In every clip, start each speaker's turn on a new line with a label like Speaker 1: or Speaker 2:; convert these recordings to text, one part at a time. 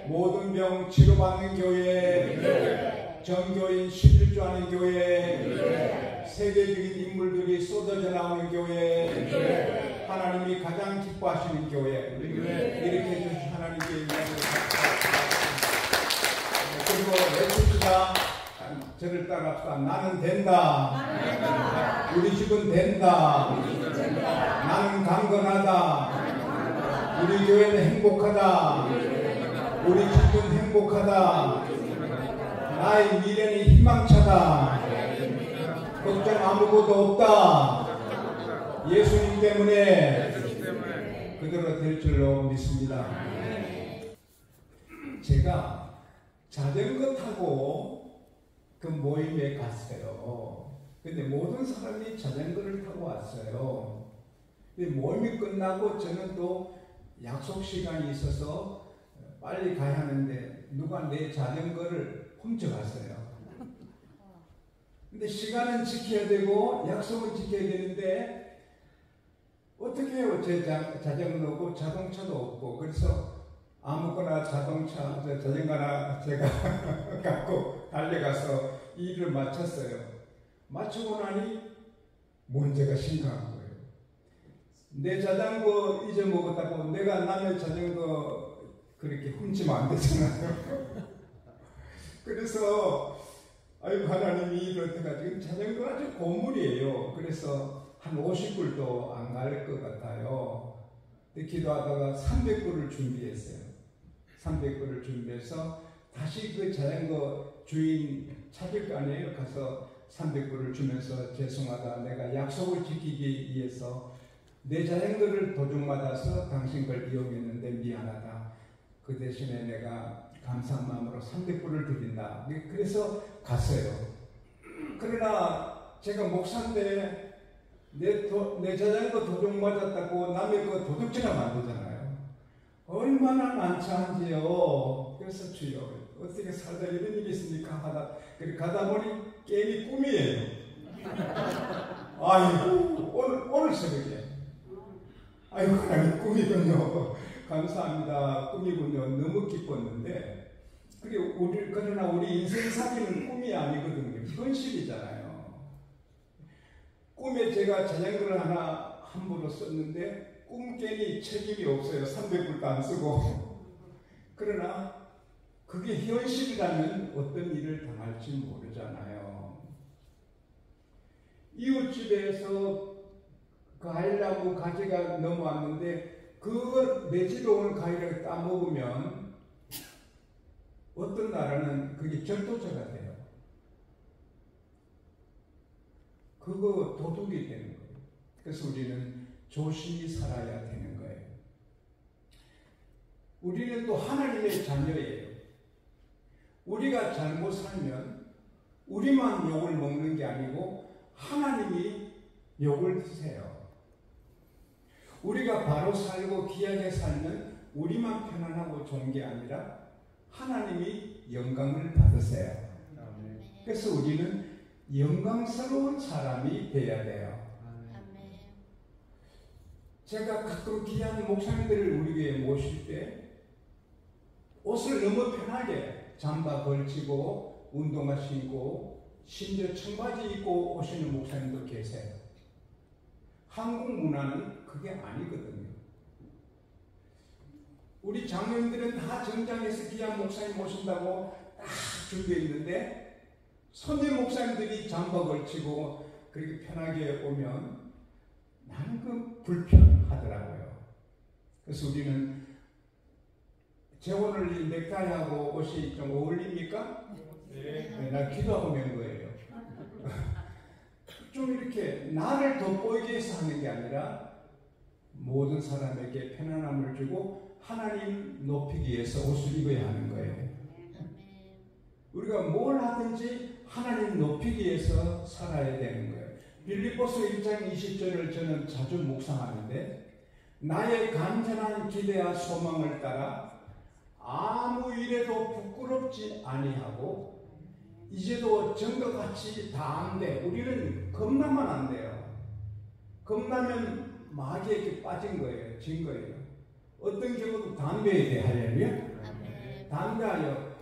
Speaker 1: 모든 병 치료받는 교회, 정교인 11조하는 교회, 세계적인 인물들이 쏟아져 나오는 교회, 하나님이 가장 기뻐하시는 교회, 이렇게 해주신 하나님께 영광을 그리고 외칩시다. 저를 따라합시다. 나는 된다. 우리 집은 된다. 나는 강건하다. 우리 교회는 행복하다. 우리 집은 행복하다. 나의 미래는 희망차다. 걱정 아무것도 없다. 예수님 때문에 그대로 될 줄로 믿습니다. 제가 자전거 타고 그 모임에 갔어요. 근데 모든 사람이 자전거를 타고 왔어요. 근데 모임이 끝나고 저는 또 약속 시간이 있어서 빨리 가야 하는데 누가 내 자전거를 훔쳐갔어요. 근데 시간은 지켜야 되고 약속은 지켜야 되는데 어떻게 해요? 제 자전거는 없고 자동차도 없고. 그래서 아무거나 자전거나 제가 갖고 달려가서 일을 마쳤어요. 마치고 나니 문제가 심각한 거예요. 내 자전거 잊어먹었다고 내가 남의 자전거 그렇게 훔치면 안 되잖아요. 그래서 아이고 하나님이 이럴 때가 지금 자전거 아주 고물이에요. 그래서 한 50불도 안 갈 것 같아요. 근데 기도하다가 300불을 준비했어요. 300불을 준비해서 다시 그 자전거 주인 찾을 거 아니에요. 가서 300불을 주면서 죄송하다. 내가 약속을 지키기 위해서 내 자전거를 도둑맞아서 당신 걸 이용했는데 미안하다. 그 대신에 내가 감사한 마음으로 300불을 드린다. 그래서 갔어요. 그러나 제가 목사인데 내 자전거 도둑 맞았다고 남의 거 도둑질하면 안 되잖아요. 얼마나 난처한지요. 그래서 주여 어떻게 살다 이런 일이 있습니까? 가다 보니 게임이 꿈이에요. 아이고 오늘 새벽에 아이고 하나님 꿈이군요. 감사합니다. 꿈이군요. 너무 기뻤는데 그러나 우리 인생 사기는 꿈이 아니거든요. 현실이잖아요. 꿈에 제가 자전거를 하나 함부로 썼는데 꿈깨니 책임이 없어요. 300불도 안 쓰고. 그러나 그게 현실이라면 어떤 일을 당할지 모르잖아요. 이웃집에서 과일나무 가지가 넘어왔는데 그걸 매지도 오는 과일을 따먹으면 어떤 나라는 그게 절도죄가 돼요. 그거 도둑이 되는 거예요. 그래서 우리는 조심히 살아야 되는 거예요. 우리는 또 하나님의 자녀예요. 우리가 잘못 살면 우리만 욕을 먹는 게 아니고 하나님이 욕을 드세요. 우리가 바로 살고 귀하게 살면 우리만 편안하고 좋은 게 아니라 하나님이 영광을 받으세요. 그래서 우리는 영광스러운 사람이 되어야 돼요. 제가 가끔 귀한 목사님들을 우리 교회에 모실 때 옷을 너무 편하게 잠바 걸치고 운동화 신고 심지어 청바지 입고 오시는 목사님도 계세요. 한국 문화는 그게 아니거든요. 우리 장로님들은 다 정장에서 귀한 목사님 모신다고 딱 준비해 있는데 손님 목사님들이 잠바 걸치고 그렇게 편하게 오면 나는 그 불편하더라고요. 그래서 우리는 제 오늘 이 넥타이하고 옷이 좀 어울립니까? 네. 나 기도하고 낸 거예요. 좀 이렇게 나를 돋보이게 해서 하는 게 아니라 모든 사람에게 편안함을 주고 하나님 높이기 위해서 옷을 입어야 하는 거예요. 우리가 뭘 하든지 하나님 높이기 위해서 살아야 되는 거예요. 빌립보서 1장 20절을 저는 자주 묵상하는데 나의 간절한 기대와 소망을 따라 아무 일에도 부끄럽지 아니하고 이제도 전과같이 다 안 돼. 우리는 겁나면 안 돼요. 겁나면 마귀에게 빠진 거예요. 진 거예요. 어떤 경우도 담배에 대하려면 인하여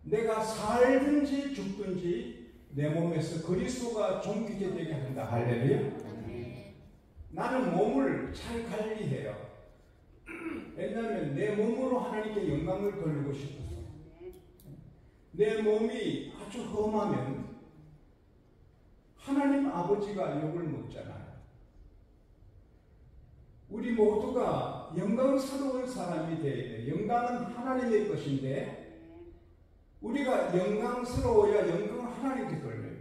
Speaker 1: 내가 살든지 죽든지 내 몸에서 그리스도가 존귀게 되게 한다. 할렐루야. 나는 몸을 잘 관리해요. 왜냐하면 내 몸으로 하나님께 영광을 돌리고 싶어서. 내 몸이 아주 험하면 하나님 아버지가 욕을 먹잖아요. 우리 모두가 영광스러운 사람이 되어야 돼요. 영광은 하나님의 것인데 우리가 영광스러워야 영광을 하나님께 돌려요.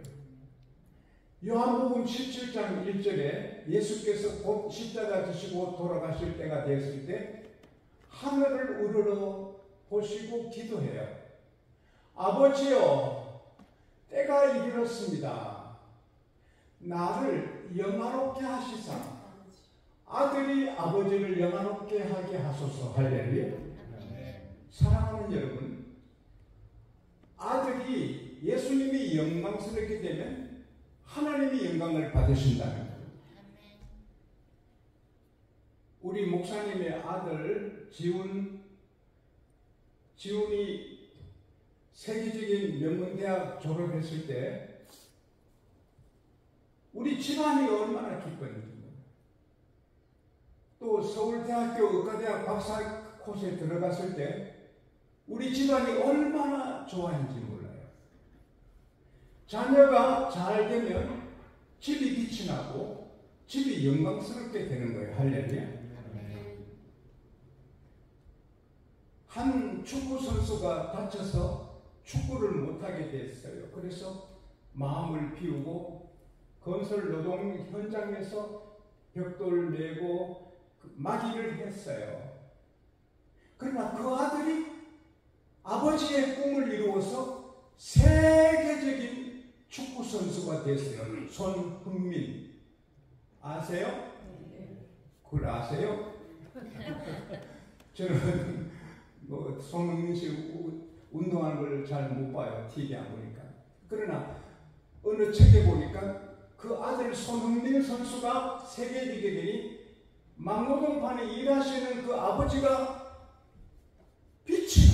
Speaker 1: 요한복음 17장 1절에 예수께서 곧 십자가 지시고 돌아가실 때가 되었을 때 하늘을 우러러 보시고 기도해요. 아버지여, 때가 이르렀습니다. 나를 영화롭게 하시사 아들이 아버지를 영화롭게 하게 하소서. 할렐루야. 사랑하는 여러분, 아들이 예수님이 영광스럽게 되면 하나님이 영광을 받으신다는 거예요. 우리 목사님의 아들 지훈이 세계적인 명문대학 졸업했을 때 우리 집안이 얼마나 기뻤는지, 또 서울대학교 의과대학 박사 코스에 들어갔을 때 우리 집안이 얼마나 좋아했는지 몰라요. 자녀가 잘 되면 집이 빛이 나고 집이 영광스럽게 되는 거예요. 할렐루야. 한 축구 선수가 다쳐서 축구를 못하게 됐어요. 그래서 마음을 비우고 건설 노동 현장에서 벽돌을 메고 마기를 했어요. 그러나 그 아들이 아버지의 꿈을 이루어서 세계적인 축구 선수가 됐어요. 손흥민 아세요? 그걸 아세요? 저는 손흥민 씨 운동하는 걸 잘 못 봐요. TV 안 보니까. 그러나 어느 책에 보니까 그 아들 손흥민 선수가 세계적이게 되니 막노동판에 일하시는 그 아버지가 빛이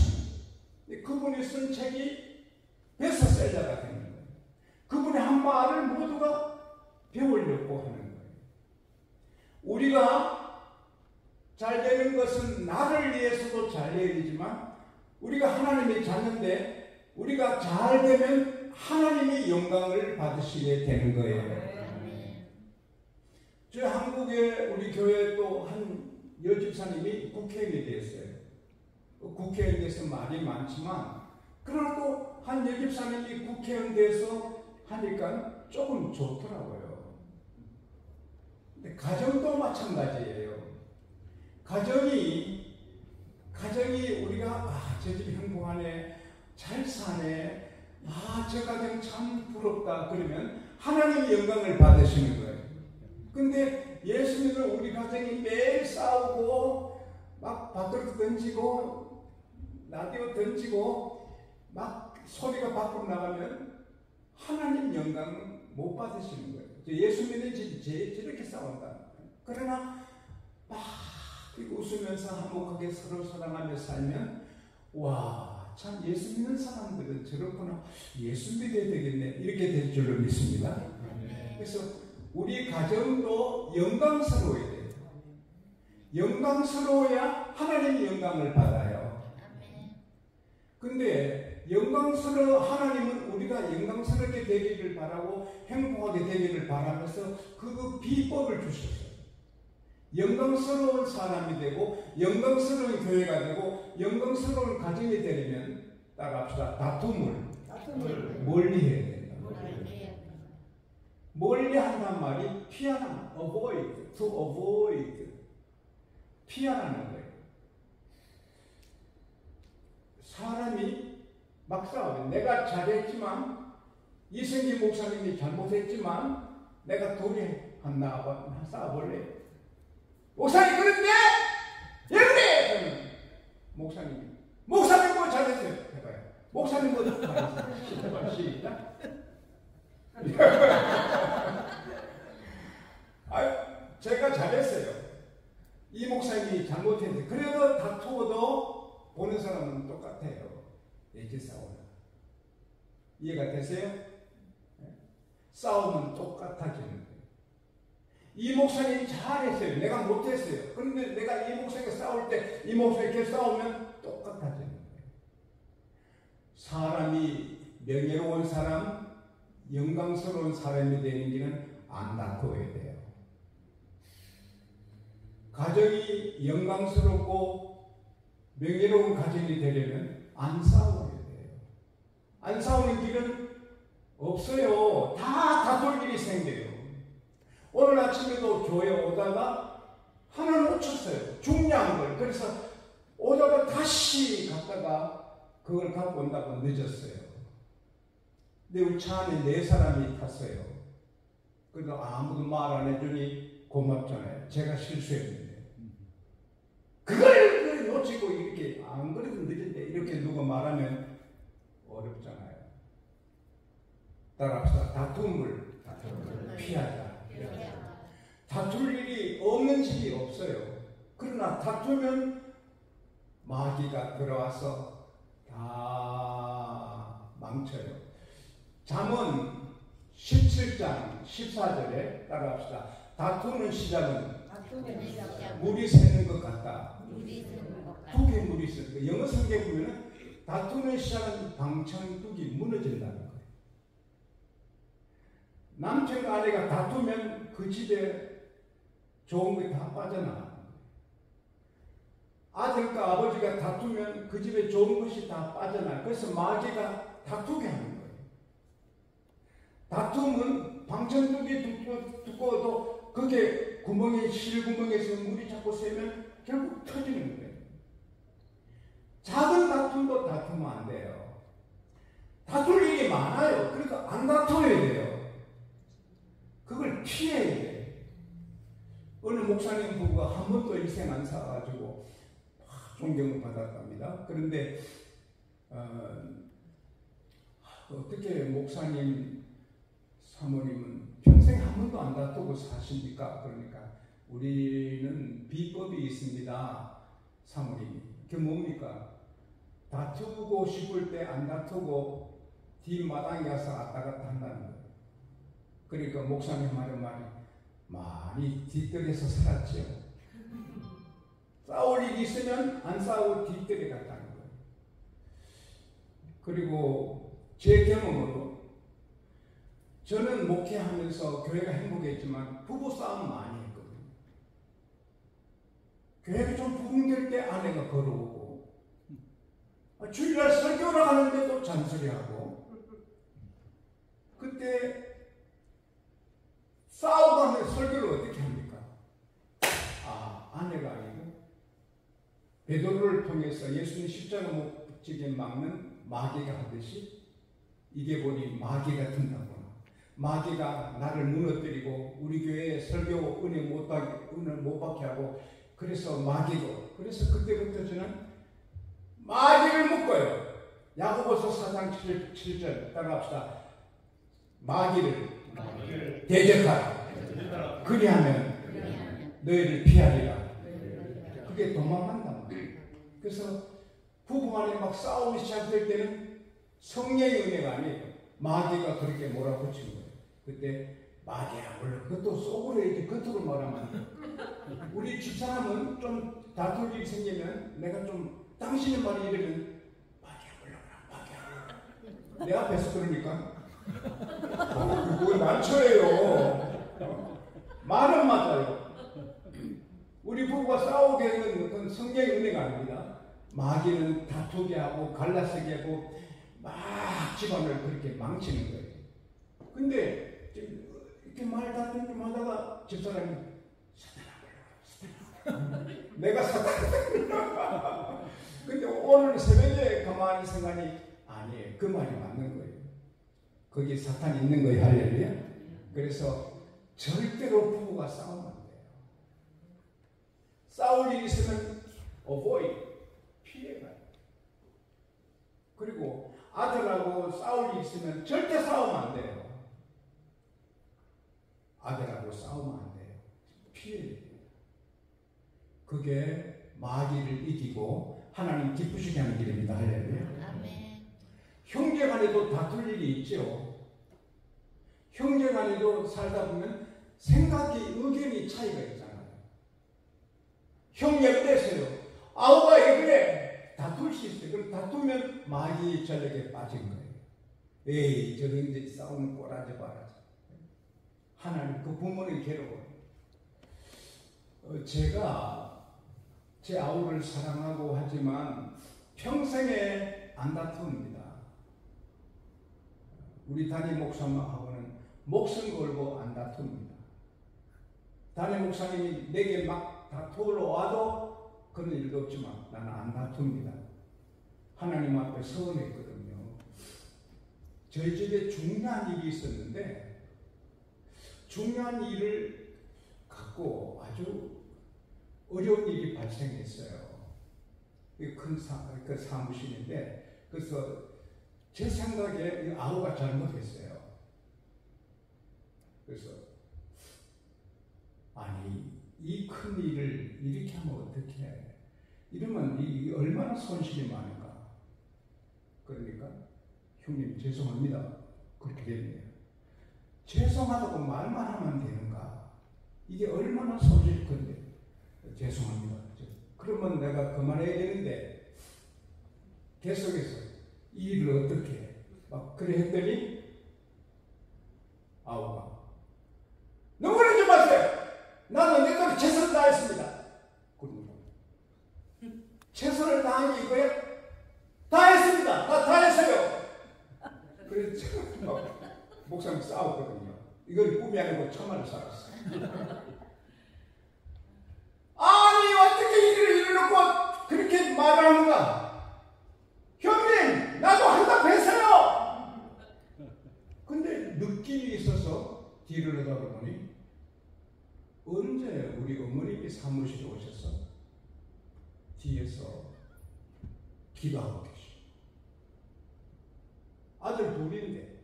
Speaker 1: 나는, 그분이 쓴 책이 베스트셀러가 되는 거예요. 그분의 한 말을 모두가 배우려고 하는 거예요. 우리가 잘 되는 것은 나를 위해서도 잘 되어야 되지만 우리가 하나님의 자녀인데 우리가 잘 되면 하나님이 영광을 받으시게 되는 거예요. 저 한국에 우리 교회 또 한 여집사님이 국회의원이 됐어요. 국회의원 돼서 말이 많지만 그러나 또 한 여집사님이 국회의원 돼서 하니까 조금 좋더라고요. 근데 가정도 마찬가지예요. 가정이 우리가 저 집 행복하네, 잘 사네, 저 가정 참 부럽다 그러면 하나님이 영광을 받으시는 거예요. 근데 예수 믿는 우리 가정이 매일 싸우고 막 밖으로 던지고 라디오 던지고 막 소리가 밖으로 나가면 하나님 영광 못 받으시는 거예요. 예수 믿는 집이 저렇게 싸운다. 그러나 막 웃으면서 화목하게 서로 사랑하며 살면 와, 참 예수 믿는 사람들은 저렇구나, 예수 믿어야 되겠네, 이렇게 될 줄로 믿습니다. 그래서 우리 가정도 영광스러워야 돼요. 영광스러워야 하나님의 영광을 받아요. 근데 하나님은 우리가 영광스럽게 되기를 바라고 행복하게 되기를 바라면서 그 비법을 주셨어요. 영광스러운 사람이 되고 영광스러운 교회가 되고 영광스러운 가정이 되려면 따라합시다. 다툼을 멀리 해야 된다. 멀리 한단 말이 피하는, avoid, to avoid, 피하라는 거예요. 사람이 막 싸워요. 내가 잘했지만, 이승기 목사님이 잘못했지만 내가 도리했나 싸워볼래? 목사님 그런데 왜 그래? 목사님 뭐 잘했어요? 해봐요. 목사님 뭐 잘했어요? 시작. 제가 잘했어요. 이 목사님이 잘못했는데 그래도 다투어도 보는 사람은 똑같아요. 내지 싸워라. 이해가 되세요? 싸우면 똑같아지는 거예요. 이 목사님 잘했어요. 내가 못했어요. 그런데 내가 이 목사님과 싸울 때 이 목사님께 싸우면 똑같아지는 거예요. 사람이 명예로운 사람, 영광스러운 사람이 되는 길은 안 다투어야 돼요. 가정이 영광스럽고 명예로운 가정이 되려면 안 싸워야 돼요. 안 싸우는 길은 없어요. 다 다툴 일이 생겨요. 오늘 아침에도 교회 오다가 하나 놓쳤어요. 중요한 걸. 그래서 오다가 다시 갔다가 그걸 갖고 온다고 늦었어요. 근데 우리 차 안에 4사람이 탔어요. 그래도 아무도 말 안 해주니 고맙잖아요. 제가 실수했는데. 그걸 놓치고 이렇게 안 그래도 늦은데 이렇게 누가 말하면 어렵잖아요. 따라합시다. 다툼을 피하자. 다툴 일이 없는 집이 없어요. 그러나 다투면 마귀가 들어와서 다 망쳐요. 잠언 17장 14절에 따라합시다. 다투는 시작은 물이 새는 것 같다. 두 개 물이 새는 것. 영어 성경 보면 다투는 시작은 방창뚝이 무너진다는 거예요. 남편과 아내가 다투면 그 집에 좋은 게 다 빠져나가는 거예요. 아들과 아버지가 다투면 그 집에 좋은 것이 다 빠져나가요. 그래서 마귀가 다투게 하는 거예요. 다툼은 방천뚝이 두꺼워도 그게 구멍에 실구멍에서 물이 자꾸 새면 결국 터지는 거예요. 작은 다툼도 다투면 안 돼요. 다툴 일이 많아요. 그러니까 안 다투어야 돼요. 그걸 피해야 돼요. 어느 목사님 부부가 한 번도 인생 안 살아가지고 존경을 받았답니다. 그런데 어떻게 목사님 사모님은 평생 한 번도 안 다투고 사십니까? 그러니까 우리는 비법이 있습니다. 사모님이. 그게 뭡니까? 다투고 싶을 때 안 다투고 뒷마당에 가서 왔다 갔다 한다는 거예요. 그러니까 목사님 말은 많이 뒤뜰에서 살았죠. 싸울 일이 있으면 안 싸우고 뒤뜰에 갔다는 거예요. 그리고 제 경험으로 저는 목회하면서 교회가 행복했지만 부부싸움 많이 했거든요. 교회가 좀 부흥될 때 아내가 걸어오고 주일날 설교를 하는데도 잔소리하고 그때 싸우고 하면 설교를 어떻게 합니까? 아내가 아니고 베드로를 통해서 예수님 십자가 못 지게 막는 마귀가 하듯이 이게 보니 마귀가 든다구나. 마귀가 나를 무너뜨리고 우리 교회에 설교 은혜 못 받게 하고 그래서 마귀고 그래서 그때부터 저는 마귀를 묶어요. 야고보서 4장 7절 따라합시다. 마귀를 대적하라. 그리하면 너희를 피하리라. 그게 도망간다. 그래서 부부간에 막 싸움이 시작될 때는 성령의 은혜가 아니에요. 마귀가 그렇게 몰아붙인 거예요. 그때 마귀야 물론 그것도 속으로 이렇게 겉으로 말하면 안 돼요. 우리 집사람은 좀 다툴 일이 생기면 내가 좀 당신의 말이 이러면 마귀야 물러라 마귀야 내 앞에서 그러니까 그걸 난처해요. 말은 맞아요. 우리 부부가 싸우게 되는 것은 성령의 은혜가 아닙니다. 마귀는 다투게 하고 갈라서게 하고 막 집안을 그렇게 망치는 거예요. 근데 이렇게 말 다툼 좀 하다가 집사람이 사탄아 내가 사탄아 근데 오늘 새벽에 가만히 생각하니 아니에요. 그 말이 맞는 거예요. 거기에 사탄이 있는 거예요. 할렐루야. 그래서 절대로 부부가 싸우면 안 돼요. 싸울 일이 있으면 avoid, 피해가요. 그리고 아들하고 싸울 일이 있으면 절대 싸우면 안 돼요. 아들하고 싸우면 안 돼요. 피해야 돼요. 그게 마귀를 이기고 하나님 기쁘시게 하는 길입니다. 할렐루야. 형제 간에도 다툴 일이 있죠. 형제 간에도 살다 보면 생각이, 의견이 차이가 있잖아요. 형제 그랬어요. 아우가 왜 그래? 다툴 수 있어요. 그럼 다투면 마귀 전력에 빠진 거예요. 에이, 저 형제 싸우는 꼬라지 봐라. 하나님, 그 부모는 괴로워요. 제가 제 아우를 사랑하고 하지만 평생에 안 다툽니다. 우리 담임 목사님하고는 목숨 걸고 안 다툽니다. 담임 목사님이 내게 막 다투러 와도 그런 일도 없지만 나는 안 다툽니다. 하나님 앞에 서운했거든요. 저희 집에 중요한 일이 있었는데 중요한 일을 갖고 아주 어려운 일이 발생했어요. 큰 사무실인데, 그래서 제 생각에 아우가 잘못했어요. 그래서 아니, 이 큰 일을 이렇게 하면 어떡해? 이러면 이 얼마나 손실이 많은가? 그러니까 형님 죄송합니다. 그렇게 됐네요. 죄송하다고 말만 하면 되는가? 이게 얼마나 손실일 건데. 죄송합니다. 그러면 내가 그만해야 되는데 계속해서 이 일을 어떻게 해? 막 그래 했더니 아우가 너무 그러지 마세요. 나는 내 대로 최선을 다했습니다. 그러니까 최선을 다한 게 이거야? 다 했습니다. 다 했어요. 그래서 목사님 싸웠거든요. 이걸 꿈이 아니고 참말로 싸웠어요. 아니, 어떻게 일을 이뤄놓고 그렇게 말하는가? 형님, 나도 한답 했어요! 근데 느낌이 있어서 뒤를 내다보니 언제 우리 어머님이 사무실에 오셔서 뒤에서 기도하고 계셔. 아들 둘인데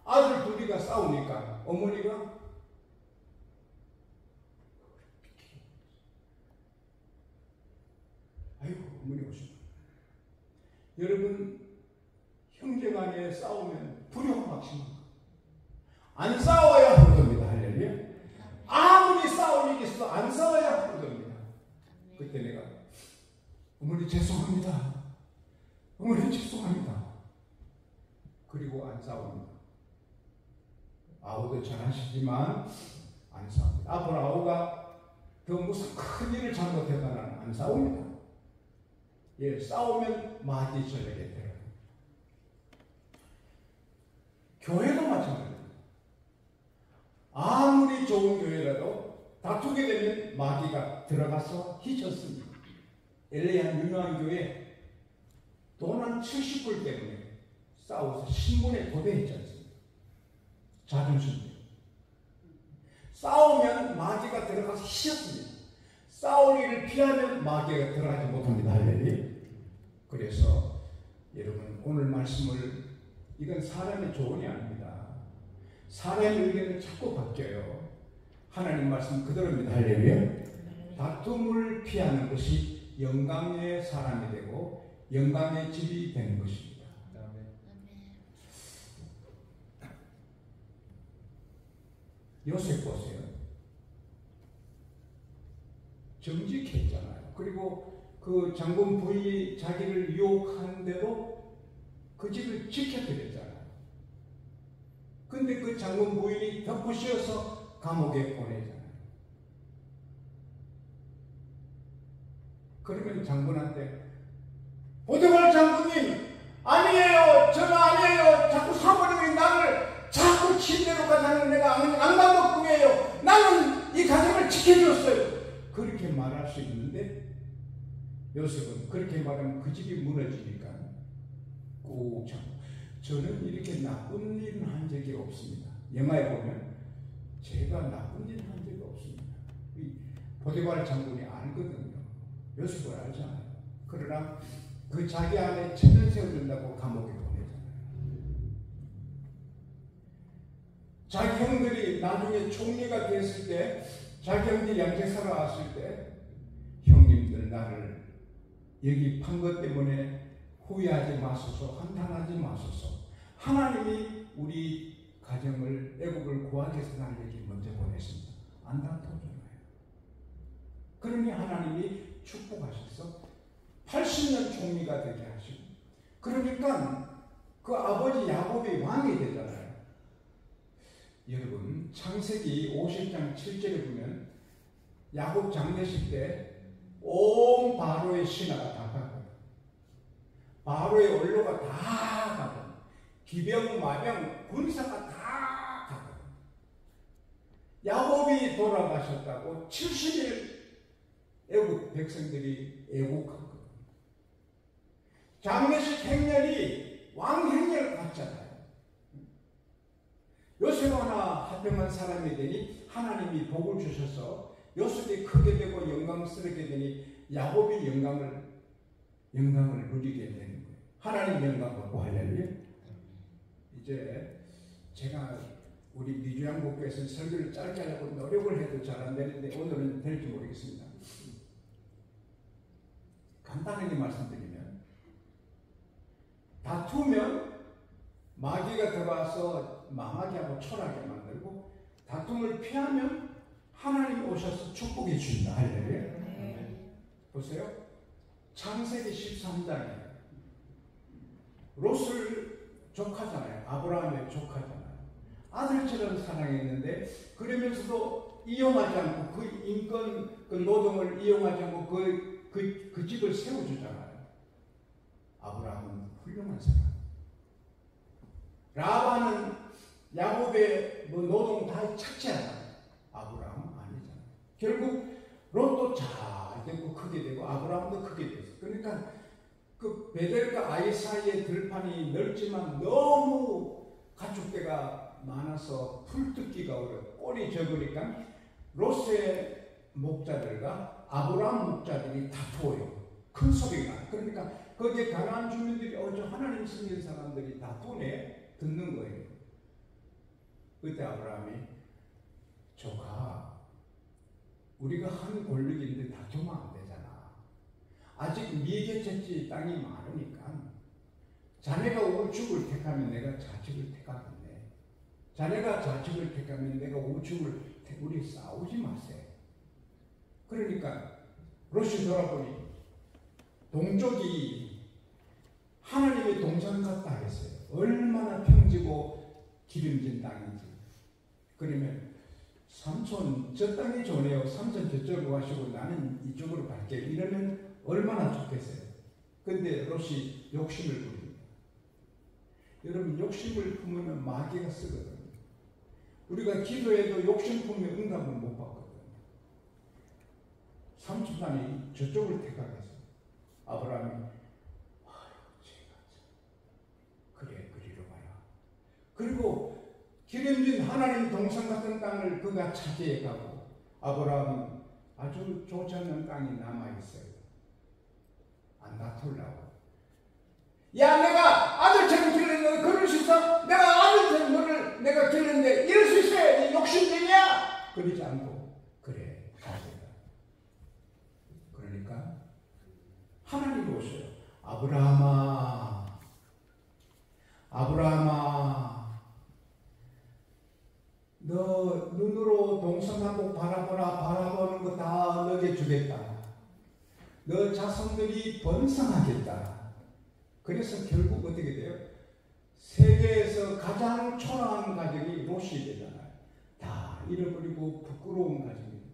Speaker 1: 아들 둘이가 싸우니까 어머니가 아이고, 어머니 오셨다. 여러분, 형제간에 싸우면 불효막심한 거. 안 싸워야 부르됩니다. 할렐루야. 아무리 싸울 일이 있어도 안 싸워야 부르됩니다. 그때 내가 어머니 죄송합니다. 어머니 죄송합니다. 그리고 안 싸웁니다. 아우도 잘하시지만 안 싸웁니다. 앞으로 아우가 더 무슨 큰 일을 잘못해서는 안 싸웁니다. 예, 싸우면 마귀 전략에 들어요. 교회도 마찬가지입니다. 아무리 좋은 교회라도 다투게 되면 마귀가 들어가서 휘쳤습니다. LA 한 유명한 교회 돈 한 70불 때문에 싸워서 신문에 도배했지 않습니까? 자존심 때문에. 싸우면 마귀가 들어가서 휘쳤습니다. 싸울 일을 피하면 마귀가 들어가지 못합니다. 할렐루야. 그래서 여러분, 오늘 말씀을, 이건 사람의 조언이 아닙니다. 사람의 의견은 자꾸 바뀌어요. 하나님 말씀 그대로입니다. 할렐루야. 다툼을 피하는 것이 영광의 사람이 되고 영광의 집이 되는 것입니다. 요셉 보세요. 정직했잖아요. 그리고 그 장군 부인이 자기를 유혹하는데도 그 집을 지켜드렸잖아요. 근데 그 장군 부인이 덧붙여서 감옥에 보내잖아요. 그러면 장군한테 보디발 장군님, 아니에요, 저는 아니에요, 자꾸 사모님이 나를 자꾸 침대로 가자는 내가 안감독궁이에요, 나는 이 가정을 지켜줬어요. 그렇게 말할 수 있는데 요셉은 그렇게 말하면 그 집이 무너지니까 꼭 참고, 저는 이렇게 나쁜 일은 한 적이 없습니다. 영화에 보면 제가 나쁜 일을 한 적이 없습니다. 보디발 장군이 알거든요. 요셉을 알잖아요. 그러나 그 자기 안에 천을 세워준다고 감옥에 보내잖아요. 자기 형들이 나중에 총리가 됐을 때, 자기 형들이 양제사가 왔을 때, 형님들 나를 여기 판 것 때문에 후회하지 마소서, 한탄하지 마소서. 하나님이 우리 가정을 애국을 구하기 위해서 나를 이렇게 먼저 보냈습니다. 안 다투잖아요. 그러니 하나님이 축복하셔서 80년 총리가 되게 하시고, 그러니까 그 아버지 야곱이 왕이 되잖아요. 여러분, 창세기 50장 7절에 보면 야곱 장례식 때 온 바로의 신하가 다 가거든. 바로의 원로가 다 가거든. 기병, 마병, 군사가 다 가거든. 야곱이 돌아가셨다고 70일 애국 백성들이 애국하거든. 장례식 행렬이 왕 행렬 같잖아요. 요셉하나 합병한 사람이 되니 하나님이 복을 주셔서 요셉이 크게 되고 영광스럽게 되니 야곱이 영광을 누리게 되는 거예요. 하나님 영광 받고 할렐루야. 이제 제가 우리 미주양국교에서 설교를 짧게 하려고 노력을 해도 잘 안 되는데 오늘은 될지 모르겠습니다. 간단하게 말씀드리면, 다투면 마귀가 들어와서 망하게 하고 초라하게 만들고, 다툼을 피하면 하나님이 오셔서 축복해 주신다. 할렐루야. 보세요. 창세기 13장에 롯을 조카잖아요. 아브라함의 조카잖아요. 아들처럼 사랑했는데, 그러면서도 이용하지 않고 그 인권, 그 노동을 이용하지 않고 그 집을 세워주잖아요. 아브라함은 훌륭한 사람. 라반은 야곱의 노동 다 착취하잖아요. 아브라함은 아니잖아요. 결국 롯도 잘 되고 크게 되고 아브라함도 크게 됐어요. 그러니까 그 베델과 아이 사이의 들판이 넓지만 너무 가축대가 많아서 풀 뜯기가 어려워. 꼴이 적으니까 롯의 목자들과 아브라함 목자들이 다투어요. 큰 소리가. 그러니까 거기에 가나안 주민들이 저 하나님 섬기는 사람들이 다투네 듣는 거예요. 그때 아브라함이 조카, 우리가 한 권력인데 다투면 안 되잖아. 아직 미개척지 땅이 많으니까 자네가 우측을 택하면 내가 좌측을 택하겠네. 자네가 좌측을 택하면 내가 우측을 우리 싸우지 마세요. 그러니까 롯이 돌아보니 동쪽이 하나님의 동산 같다 했어요. 얼마나 평지고 기름진 땅인지. 그러면 삼촌 저 땅이 좋네요. 삼촌 저쪽으로 가시고 나는 이쪽으로 갈게. 이러면 얼마나 좋겠어요. 근데 롯이 욕심을 부립니다. 여러분, 욕심을 품으면 마귀가 쓰거든요. 우리가 기도해도 욕심 품으면 응답을 못 받거든요. 삼촌 땅이 저쪽을 택하겠어요. 아브라함이 그래 그리로 가라. 그리고 기름진 하나님 동산 같은 땅을 그가 차지해 가고, 아브라함은 아주 좋지 않은 땅이 남아있어요. 안 다투려고. 야, 내가 아들처럼 길렀는데 그럴 수 있어? 내가 아들처럼 너를 내가 길렀는데 이럴 수 있어야지. 욕심쟁이야? 그러지 않고, 그래 가세요. 그러니까 하나님이 오셔요. 아브라함아, 아브라함아, 너 눈으로 동서남북 바라보는 거 다 너게 주겠다. 너 자손들이 번성하겠다. 그래서 결국 어떻게 돼요? 세계에서 가장 초라한 가정이 롯이 되잖아요. 다 잃어버리고 부끄러운 가정입니다.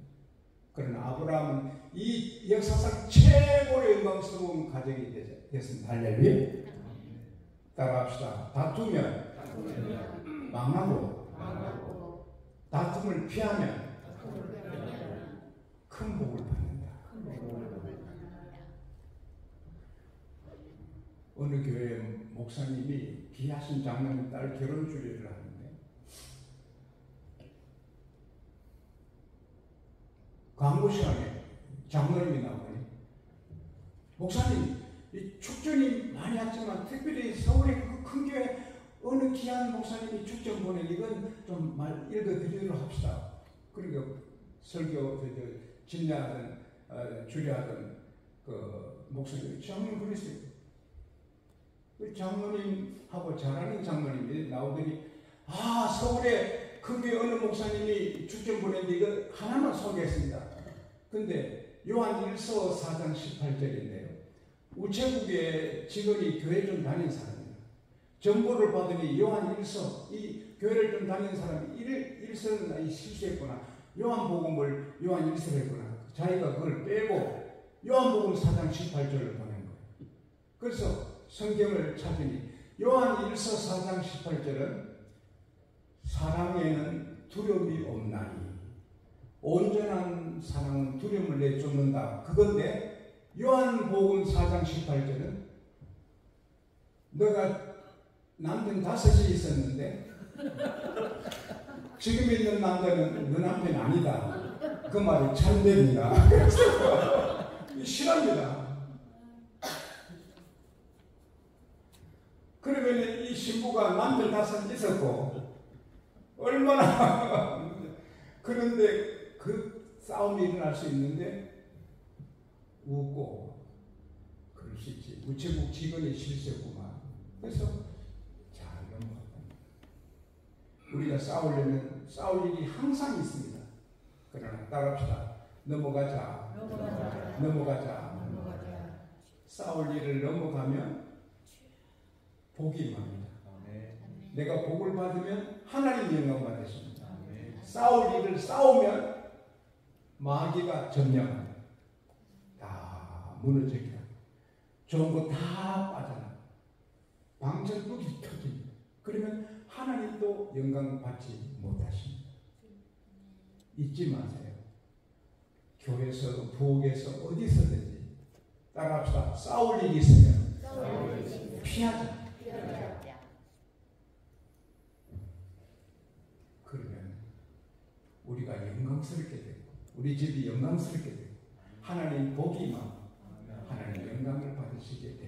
Speaker 1: 그러나 아브라함은 이 역사상 최고의 영광스러운 가정이 됐습니다. 할렐루야. 따라합시다. 다투면 망하고, 다툼을 피하면 큰 복을 받는다. 어느 교회 목사님이 귀하신 장로님 딸 결혼 주례를 하는데, 광고 시간에 장로님이 나오니, 목사님, 이 축전이 많이 왔지만 특별히 서울의 그 큰 교회 어느 귀한 목사님이 축전 보낸 이건 좀 말 읽어드리도록 합시다. 그러니까 설교 진료하던 주례하던 그 목사님이 장로님 그랬어요. 장로님하고 잘하는 장로님이 나오더니 서울에 그게 어느 목사님이 축전 보냈는데 이거 하나만 소개했습니다. 근데 요한 1서 4장 18절인데요. 우체국에 직원이 교회 좀 다닌 사람이에요. 정보를 받으니 요한 1서, 이 교회를 좀 다니는 사람이 1서는 실수했구나. 요한복음을 요한 1서를 했구나. 자기가 그걸 빼고 요한복음 4장 18절을 보낸 거예요. 그래서 성경을 찾으니 요한 1서 4장 18절은 사랑에는 두려움이 없나니 온전한 사랑은 두려움을 내쫓는다. 그건데 요한복음 4장 18절은 너가 남편 5이 있었는데 지금 있는 남자는 너 남편 아니다. 그 말이 참됩니다. 그래서 싫어합니다. 그러면 이 신부가 남편 5 있었고 얼마나 그런데 그 싸움이 일어날 수 있는데 웃고 그럴 수 있지. 우체국 직원이 실수했구만. 그래서 잘 넘어갔다. 우리가 싸우려면 싸울 일이 항상 있습니다. 그러나 따라합시다. 넘어가자. 싸울 일을 넘어가면 복이 임합니다. 내가 복을 받으면 하나님 영광 받으십니다. 싸울 일을 싸우면 마귀가 점령합니다. 다 무너집니다. 좋은 거 다 빠져나. 방천국이 터집니다. 그러면 하나님도 영광 받지 못하십니다. 잊지 마세요. 교회에서, 부엌에서, 어디서든지 따라합시다. 싸울 일이 있으면 피하자. 그러면 우리가 영광스럽게 되고 우리 집이 영광스럽게 되고 하나님 복이 임하고 하나님 영광을 받으시게 됩니다.